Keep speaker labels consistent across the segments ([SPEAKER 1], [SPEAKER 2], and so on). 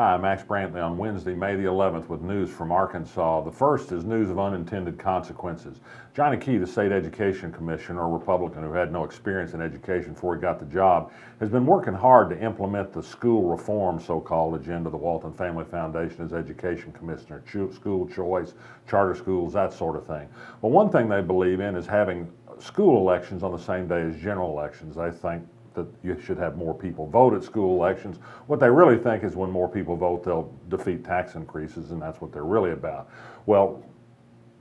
[SPEAKER 1] Hi, I'm Max Brantley on Wednesday, May the 11th with news from Arkansas. The first is news of unintended consequences. Johnny Key, the state education commissioner, a Republican who had no experience in education before he got the job, has been working hard to implement the school reform so-called agenda the Walton Family Foundation as education commissioner, school choice, charter schools, that sort of thing. Well, one thing they believe in is having school elections on the same day as general elections. They think that you should have more people vote at school elections. What they really think is when more people vote, they'll defeat tax increases, and that's what they're really about. Well,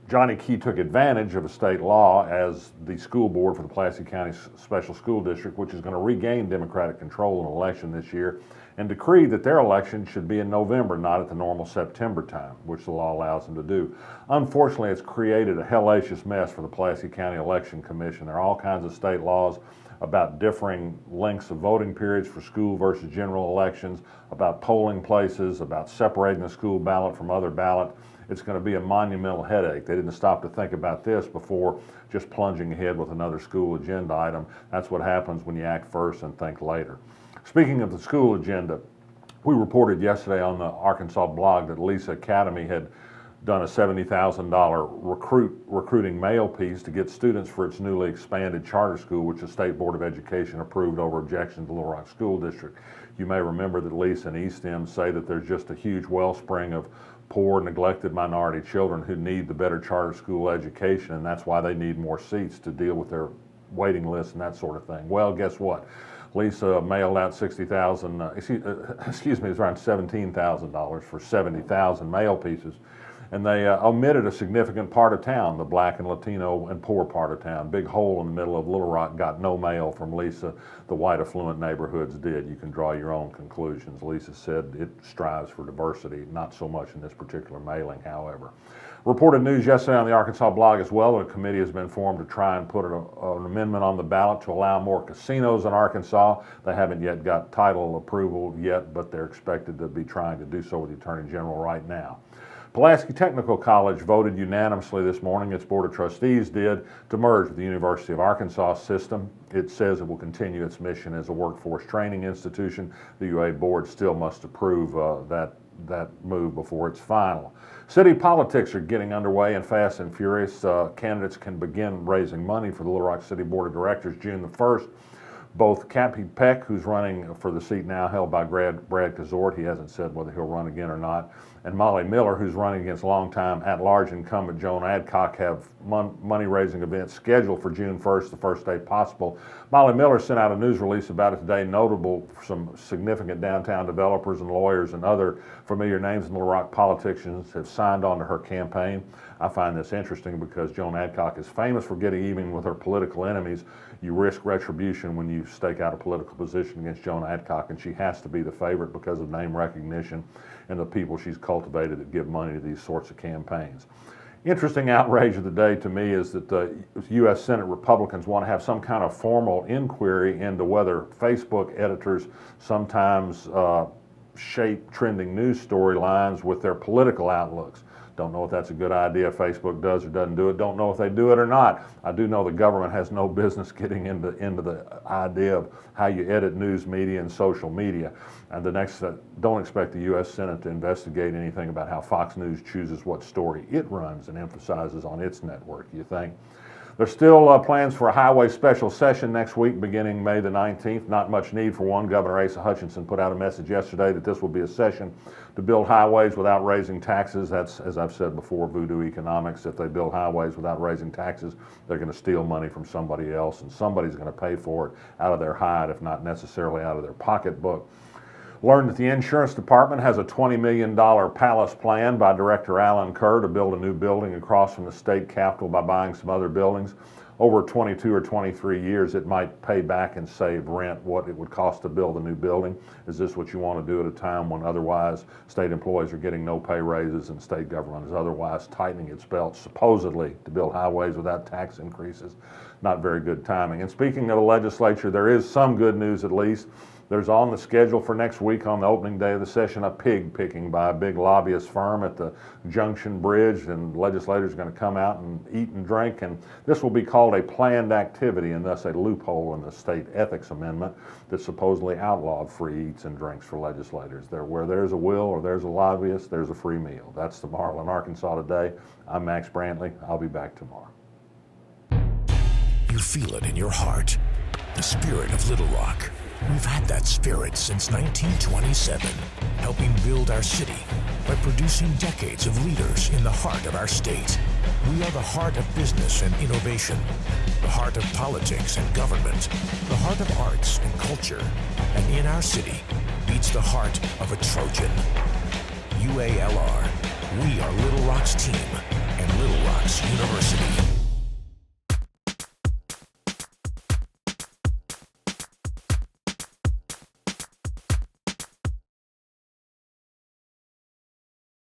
[SPEAKER 1] Johnny Key took advantage of a state law as the school board for the Pulaski County Special School District, which is going to regain Democratic control in an election this year, and decreed that their election should be in November, not at the normal September time, which the law allows them to do. Unfortunately, it's created a hellacious mess for the Pulaski County Election Commission. There are all kinds of state laws about differing lengths of voting periods for school versus general elections, about polling places, about separating the school ballot from other ballot. It's going to be a monumental headache. They didn't stop to think about this before just plunging ahead with another school agenda item. That's what happens when you act first and think later. Speaking of the school agenda, we reported yesterday on the Arkansas blog that Lisa Academy had done a $70,000 recruiting mail piece to get students for its newly expanded charter school, which the State Board of Education approved over objection to the Little Rock School District. You may remember that Lisa and East End say that there's just a huge wellspring of poor, neglected minority children who need the better charter school education, and that's why they need more seats to deal with their waiting lists and that sort of thing. Well, guess what? Lisa mailed out it's around $17,000 for 70,000 mail pieces. And they omitted a significant part of town, the black and Latino and poor part of town. Big hole in the middle of Little Rock got no mail from Lisa. The white affluent neighborhoods did. You can draw your own conclusions. Lisa said it strives for diversity, not so much in this particular mailing, however. Reported news yesterday on the Arkansas blog as well. A committee has been formed to try and put an amendment on the ballot to allow more casinos in Arkansas. They haven't yet got title approval yet, but they're expected to be trying to do so with the Attorney General right now. Pulaski Technical College voted unanimously this morning, its Board of Trustees did, to merge with the University of Arkansas system. It says it will continue its mission as a workforce training institution. The UA Board still must approve that move before it's final. City politics are getting underway and fast and furious. Candidates can begin raising money for the Little Rock City Board of Directors June the 1st. Both Cappy Peck, who's running for the seat now held by Brad Kazort, he hasn't said whether he'll run again or not, and Molly Miller, who's running against longtime at-large incumbent Joan Adcock, have money-raising events scheduled for June 1st, the first day possible. Molly Miller sent out a news release about it today, notable for some significant downtown developers and lawyers and other familiar names in Little Rock politicians have signed on to her campaign. I find this interesting because Joan Adcock is famous for getting even with her political enemies. You risk retribution when you stake out a political position against Joan Adcock, and she has to be the favorite because of name recognition and the people she's cultivated that give money to these sorts of campaigns. Interesting outrage of the day to me is that the U.S. Senate Republicans want to have some kind of formal inquiry into whether Facebook editors sometimes shape trending news storylines with their political outlooks. Don't know if that's a good idea if Facebook does or doesn't do it. Don't know if they do it or not. I do know the government has no business getting into the idea of how you edit news media and social media. And don't expect the U.S. Senate to investigate anything about how Fox News chooses what story it runs and emphasizes on its network, you think? There's still plans for a highway special session next week beginning May the 19th. Not much need for one. Governor Asa Hutchinson put out a message yesterday that this will be a session to build highways without raising taxes. That's, as I've said before, voodoo economics. If they build highways without raising taxes, they're going to steal money from somebody else, and somebody's going to pay for it out of their hide, if not necessarily out of their pocketbook. Learned that the insurance department has a $20 million palace plan by Director Alan Kerr to build a new building across from the state capitol by buying some other buildings. Over 22 or 23 years, it might pay back and save rent what it would cost to build a new building. Is this what you want to do at a time when otherwise state employees are getting no pay raises and state government is otherwise tightening its belt, supposedly to build highways without tax increases? Not very good timing. And speaking of the legislature, there is some good news at least. There's on the schedule for next week on the opening day of the session a pig picking by a big lobbyist firm at the Junction Bridge, and legislators are going to come out and eat and drink, and this will be called a planned activity and thus a loophole in the state ethics amendment that supposedly outlawed free eats and drinks for legislators. Where there's a will or there's a lobbyist, there's a free meal. That's tomorrow in Arkansas Today. I'm Max Brantley. I'll be back tomorrow.
[SPEAKER 2] You feel it in your heart, the spirit of Little Rock. We've had that spirit since 1927, helping build our city by producing decades of leaders in the heart of our state. We are the heart of business and innovation, the heart of politics and government, the heart of arts and culture, and in our city beats the heart of a Trojan. UALR, we are Little Rock's team and Little Rock's University.